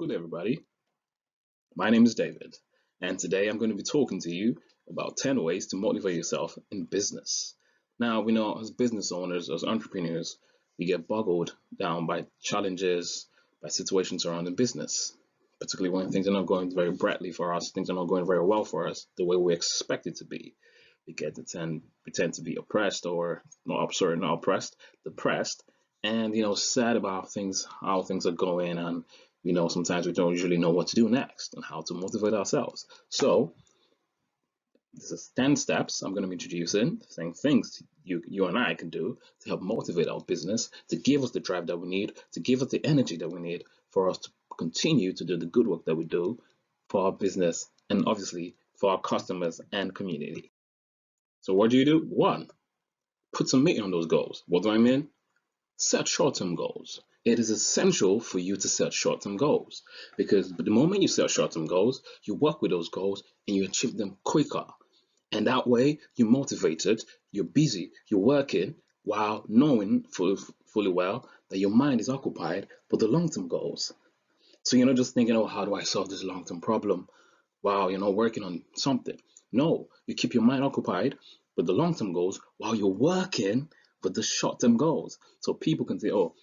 Good everybody. My name is David, and today I'm going to be talking to you about 10 ways to motivate yourself in business. Now, we know as business owners, as entrepreneurs, we get boggled down by challenges, by situations surrounding business, particularly when things are not going very brightly for us, things are not going very well for us the way we expect it to be. We tend to be oppressed or not oppressed, depressed, and sad about things, how things are going, and sometimes we don't usually know what to do next and how to motivate ourselves. So this is 10 steps I'm going to be introducing, saying things you and I can do to help motivate our business, to give us the drive that we need, to give us the energy that we need for us to continue to do the good work that we do for our business and obviously for our customers and community. So what do? One, put some meat on those goals. What do I mean? Set short-term goals. It is essential for you to set short-term goals because the moment you set short-term goals, you work with those goals and you achieve them quicker. And that way, you're motivated, you're busy, you're working while knowing fully well that your mind is occupied with the long-term goals. So you're not just thinking, oh, how do I solve this long-term problem while you're not working on something. No, you keep your mind occupied with the long-term goals while you're working with the short-term goals. So people can say, oh,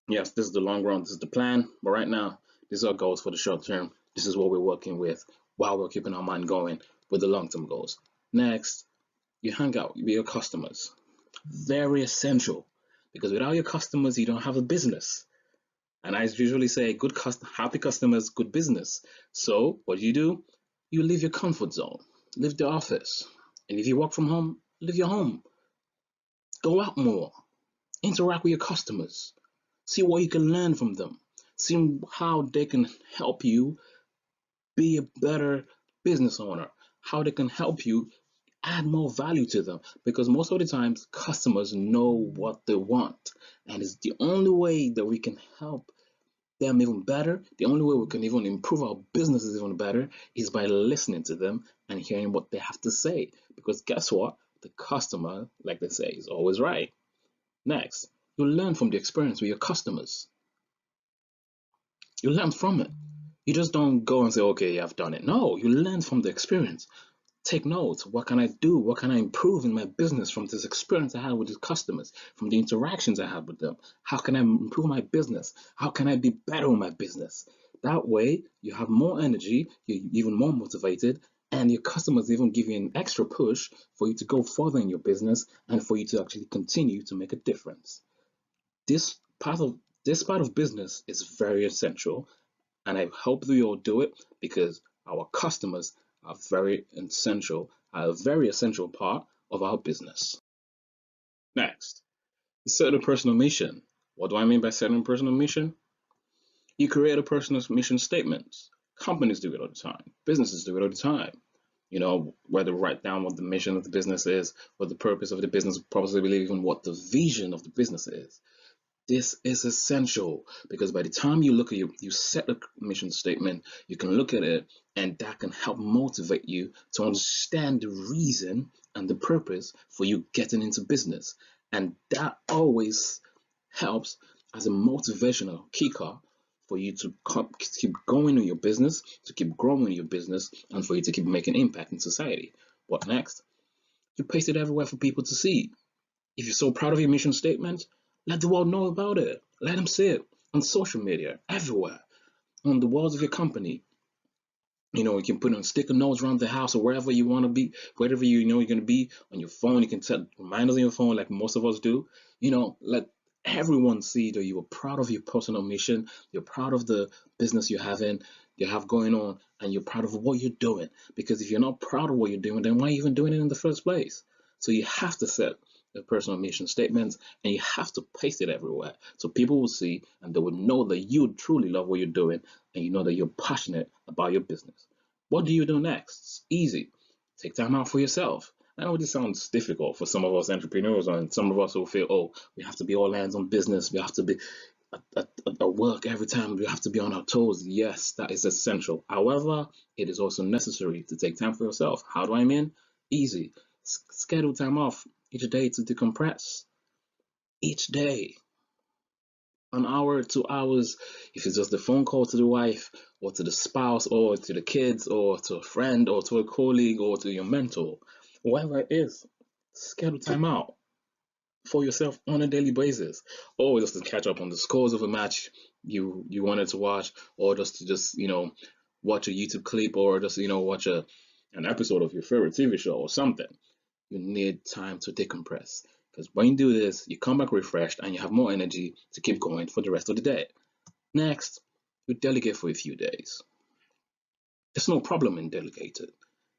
yes, this is the long run, this is the plan, but right now, these are goals for the short term. This is what we're working with while we're keeping our mind going with the long-term goals. Next, you hang out with your customers. Very essential because without your customers, you don't have a business. And I usually say, happy customers, good business. So what do? You leave your comfort zone, leave the office. And if you work from home, leave your home. Go out more, interact with your customers, see what you can learn from them, see how they can help you be a better business owner, how they can help you add more value to them. Because most of the times, customers know what they want. And it's the only way that we can help them even better. The only way we can even improve our businesses even better is by listening to them and hearing what they have to say. Because guess what? The customer, like they say, is always right. Next, you learn from the experience with your customers. You learn from it. You just don't go and say, okay, I've done it. No, you learn from the experience. Take notes. What can I do? What can I improve in my business from this experience I had with the customers, from the interactions I had with them? How can I improve my business? How can I be better with my business? That way, you have more energy, you're even more motivated, and your customers even give you an extra push for you to go further in your business and for you to actually continue to make a difference. This part of this part of business is very essential, and I hope that you all do it because our customers are are a very essential part of our business. Next, set a personal mission. What do I mean by setting a personal mission? You create a personal mission statement. Companies do it all the time. Businesses do it all the time. Whether write down what the mission of the business is, what the purpose of the business, probably even what the vision of the business is. This is essential because by the time you set a mission statement, you can look at it and that can help motivate you to understand the reason and the purpose for you getting into business. And that always helps as a motivational kicker for you to keep going in your business, to keep growing in your business, and for you to keep making impact in society. What next? You paste it everywhere for people to see. If you're so proud of your mission statement, let the world know about it. Let them see it on social media, everywhere, on the walls of your company. You can put on sticker notes around the house or wherever you want to be, wherever you know you're going to be on your phone. You can set reminders on your phone like most of us do. Let everyone see that you are proud of your personal mission, you're proud of the business you have going on, and you're proud of what you're doing. Because if you're not proud of what you're doing, then why are you even doing it in the first place? So you have to set the personal mission statements and you have to paste it everywhere so people will see and they will know that you truly love what you're doing and you know that you're passionate about your business. What do you do next? It's easy. Take time out for yourself. I know this sounds difficult for some of us entrepreneurs, and some of us will feel, oh, we have to be all hands on business. We have to be at work every time. We have to be on our toes. Yes, that is essential. However, it is also necessary to take time for yourself. How do I mean? Easy. Schedule time off each day to decompress. Each day. an hour, 2 hours, if it's just a phone call to the wife or to the spouse or to the kids or to a friend or to a colleague or to your mentor, whatever it is, schedule time out for yourself on a daily basis, or just to catch up on the scores of a match you wanted to watch, or just to watch a YouTube clip, or just watch an episode of your favorite TV show or something. You need time to decompress, because when you do this, you come back refreshed and you have more energy to keep going for the rest of the day. Next, you delegate for a few days. There's no problem in delegating.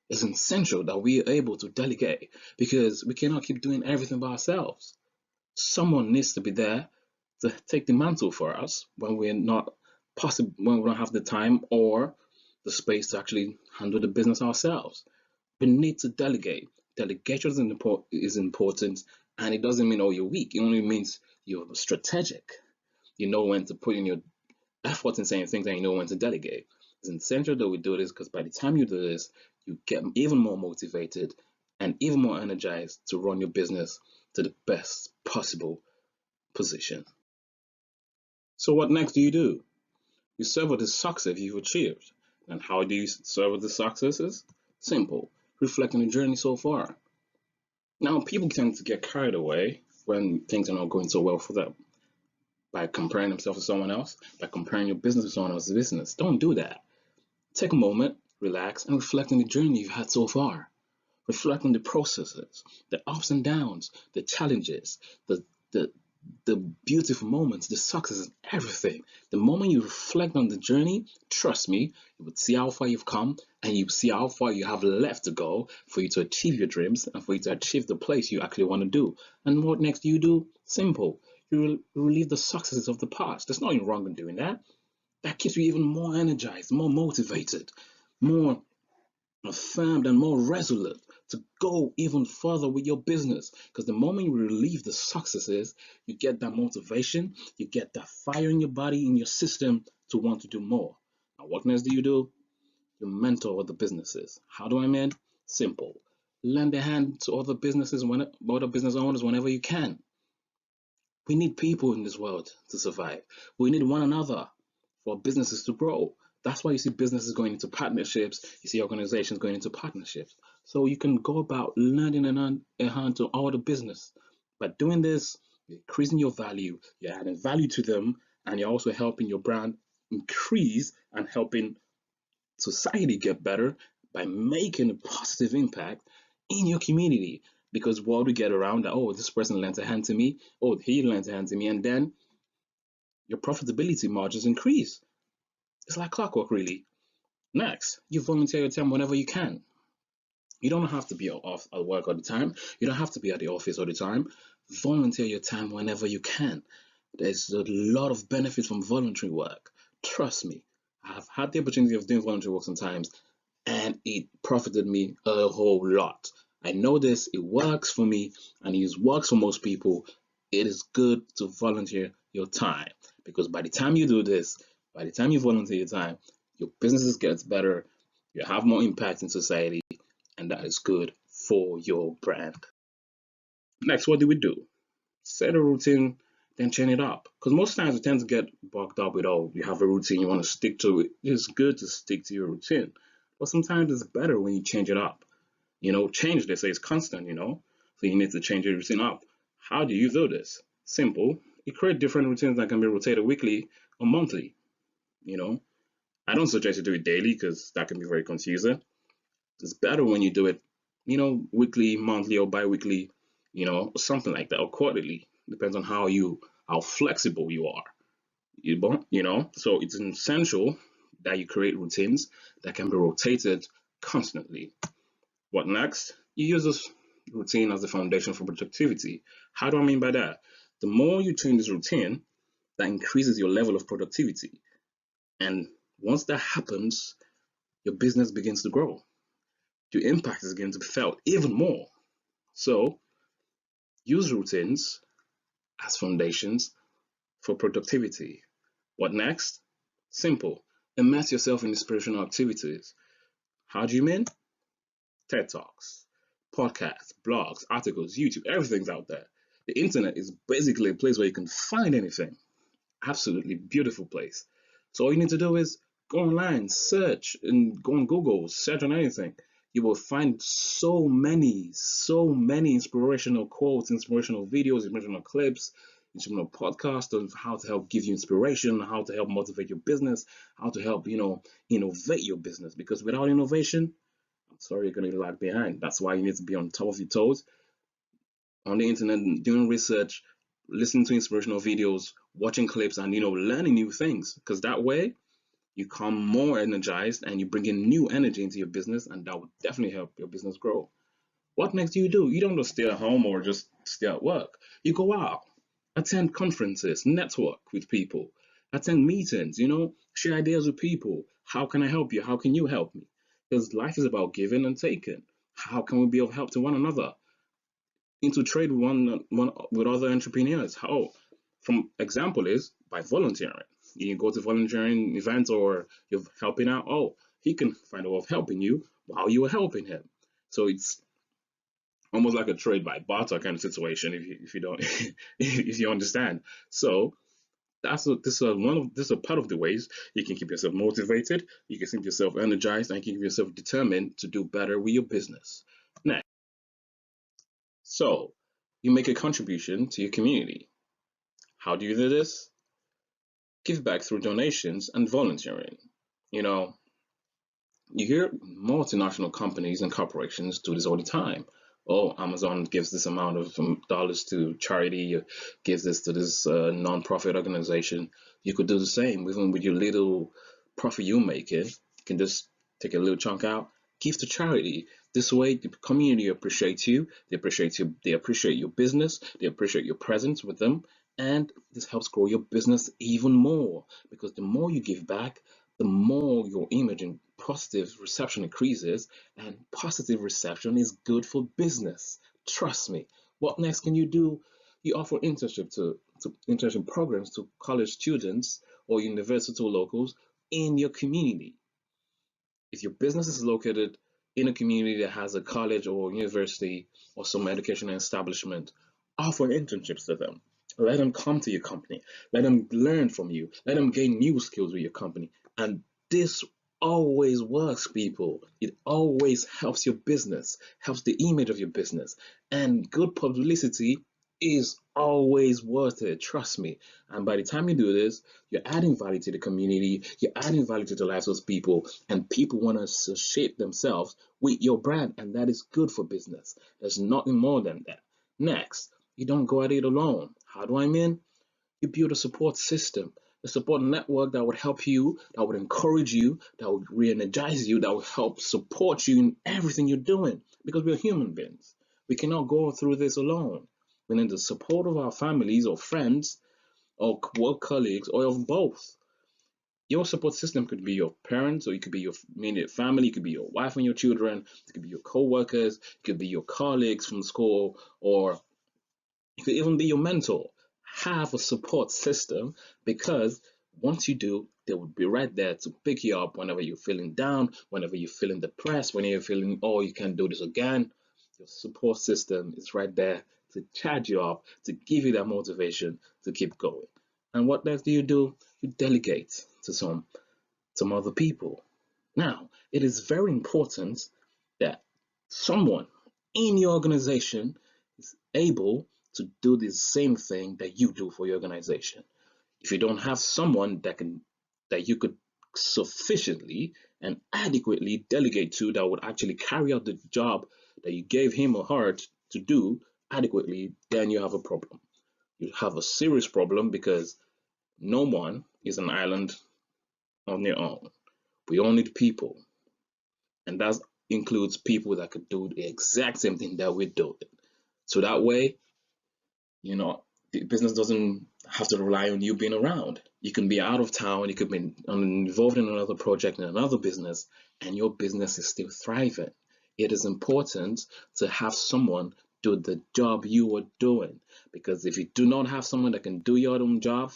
It's essential that we are able to delegate, because we cannot keep doing everything by ourselves. Someone needs to be there to take the mantle for us when we're not possible, when we don't have the time or the space to actually handle the business ourselves. We need to delegate. Delegation is important, and it doesn't mean, oh, you're weak. It only means you're strategic. You know when to put in your effort in saying things, and you know when to delegate. It's essential that we do this, because by the time you do this, you get even more motivated and even more energized to run your business to the best possible position. So what next do? You savor the success you've achieved. And how do you savor the successes? Simple. Reflect on the journey so far. Now, people tend to get carried away when things are not going so well for them, by comparing themselves to someone else, by comparing your business to someone else's business. Don't do that. Take a moment, relax, and reflect on the journey you've had so far. Reflect on the processes, the ups and downs, the challenges, the the the beautiful moments, the successes, everything. The moment you reflect on the journey, trust me, you would see how far you've come, and you see how far you have left to go for you to achieve your dreams and for you to achieve the place you actually want to do. And what next do you do? Simple. You relive the successes of the past. There's nothing wrong in doing that. That keeps you even more energized, more motivated, more affirmed, and more resolute to go even further with your business. Because the moment you relieve the successes, you get that motivation, you get that fire in your body, in your system, to want to do more. Now, what next do? You mentor other businesses. How do I mean? Simple. Lend a hand to other other business owners whenever you can. We need people in this world to survive. We need one another for businesses to grow. That's why you see businesses going into partnerships, you see organizations going into partnerships. So you can go about lending a hand to all the business. By doing this, you're increasing your value, you're adding value to them, and you're also helping your brand increase and helping society get better by making a positive impact in your community. Because what we get around that, oh, this person lent a hand to me, oh, he lent a hand to me, and then your profitability margins increase. It's like clockwork, really. Next, you volunteer your time whenever you can. You don't have to be off at work all the time. You don't have to be at the office all the time. Volunteer your time whenever you can. There's a lot of benefits from voluntary work. Trust me, I've had the opportunity of doing voluntary work sometimes, and it profited me a whole lot. I know this, it works for me, and it works for most people. It is good to volunteer your time, because by the time you do this, by the time you volunteer your time, your business gets better, you have more impact in society, and that is good for your brand. Next, what do? Set a routine, then change it up. Because most times we tend to get bogged up with, oh, you have a routine, you want to stick to it. It's good to stick to your routine. But sometimes it's better when you change it up. Change, they say, is constant, So you need to change your routine up. How do you do this? Simple. You create different routines that can be rotated weekly or monthly. You know, I don't suggest you do it daily, because that can be very confusing. It's better when you do it, weekly, monthly, or bi-weekly, or something like that, or quarterly. Depends on how flexible you are. So it's essential that you create routines that can be rotated constantly. What next? You use this routine as the foundation for productivity. How do I mean by that? The more you change this routine, that increases your level of productivity. And once that happens, your business begins to grow. Your impact is going to be felt even more. So use routines as foundations for productivity. What next? Simple. Immerse yourself in inspirational activities. How do you mean? TED Talks, podcasts, blogs, articles, YouTube, everything's out there. The internet is basically a place where you can find anything. absolutely beautiful place. So all you need to do is go online, search, and go on Google, search on anything. You will find so many inspirational quotes, inspirational videos, inspirational clips, inspirational podcasts of how to help give you inspiration, how to help motivate your business, how to help, innovate your business. Because without innovation, I'm sorry, you're going to lag behind. That's why you need to be on top of your toes on the internet, doing research, listening to inspirational videos, watching clips, and learning new things. Because that way you come more energized and you bring in new energy into your business, and that will definitely help your business grow. What next do? You don't just stay at home or just stay at work. You go out, attend conferences, network with people, attend meetings, share ideas with people. How can I help you? How can you help me? Because life is about giving and taking. How can we be of help to one another? Into trade with one with other entrepreneurs. How? From example is by volunteering. You go to volunteering events or you're helping out. Oh, he can find a way of helping you while you are helping him. So it's almost like a trade by barter kind of situation if you don't if you understand. So this is a part of the ways you can keep yourself motivated, you can keep yourself energized, and you can keep yourself determined to do better with your business. Next, so you make a contribution to your community. How do you do this? Give back through donations and volunteering. You know, you hear multinational companies and corporations do this all the time. Oh, Amazon gives this amount of dollars to charity, gives this to this non-profit organization. You could do the same, even with your little profit you're making. You can just take a little chunk out, give to charity. This way, the community appreciates you. They appreciate you. They appreciate your business. They appreciate your presence with them, and this helps grow your business even more. Because the more you give back, the more your image and positive reception increases, and positive reception is good for business. Trust me. What next can you do? You offer to internship programs to college students or university locals in your community. If your business is located in a community that has a college or university or some educational establishment, offer internships to them. Let them come to your company. Let them learn from you. Let them gain new skills with your company. And this always works, people. It always helps your business, helps the image of your business. And good publicity is always worth it. Trust me. And by the time you do this, you're adding value to the community, you're adding value to the lives of people, and people want to associate themselves with your brand, and that is good for business. There's nothing more than that. Next, you don't go at it alone. How do I mean? You build a support system, a support network that would help you, that would encourage you, that would re-energize you, that would help support you in everything you're doing. Because we're human beings. We cannot go through this alone. We need the support of our families or friends or work colleagues or of both. Your support system could be your parents, or it could be your immediate family, it could be your wife and your children, it could be your co-workers, it could be your colleagues from school, or it could even be your mentor. Have a support system, because once you do, they will be right there to pick you up whenever you're feeling down, whenever you're feeling depressed, whenever you're feeling, oh, you can't do this again. Your support system is right there to charge you up, to give you that motivation to keep going. And what next do? You delegate to some other people. Now, it is very important that someone in your organization is able to do the same thing that you do for your organization. If you don't have someone that you could sufficiently and adequately delegate to, that would actually carry out the job that you gave him or her to do adequately, then you have a problem. You have a serious problem, because no one is an island on their own. We all need people, and that includes people that could do the exact same thing that we're doing. So that way, you know, the business doesn't have to rely on you being around. You can be out of town, you could be involved in another project in another business, and your business is still thriving. It is important to have someone do the job you are doing, because if you do not have someone that can do your own job,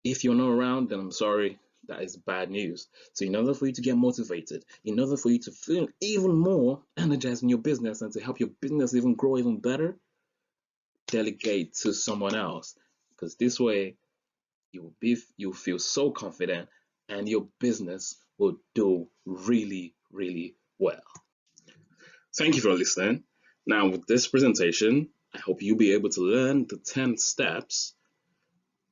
if you're not around, then I'm sorry, that is bad news. So in order for you to get motivated, in order for you to feel even more energized in your business and to help your business even grow even better, delegate to someone else. Because this way, you'll feel so confident, and your business will do really, really well. Thank you for listening. Now, with this presentation, I hope you'll be able to learn the 10 steps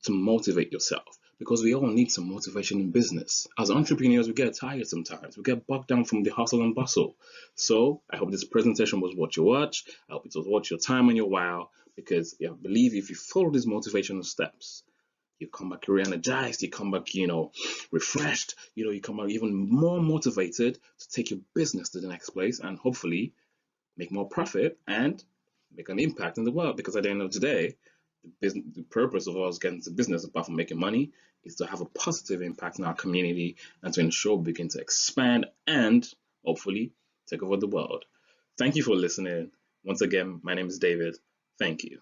to motivate yourself, because we all need some motivation in business. As entrepreneurs, we get tired sometimes. We get bogged down from the hustle and bustle. So I hope this presentation was what you watch. I hope it was worth your time and your while, because I believe if you follow these motivational steps, you come back re-energized, you come back, refreshed, you come back even more motivated to take your business to the next place and hopefully make more profit and make an impact in the world. Because at the end of the day, the purpose of us getting into business, apart from making money, is to have a positive impact in our community and to ensure we begin to expand and hopefully take over the world. Thank you for listening. Once again, my name is David. Thank you.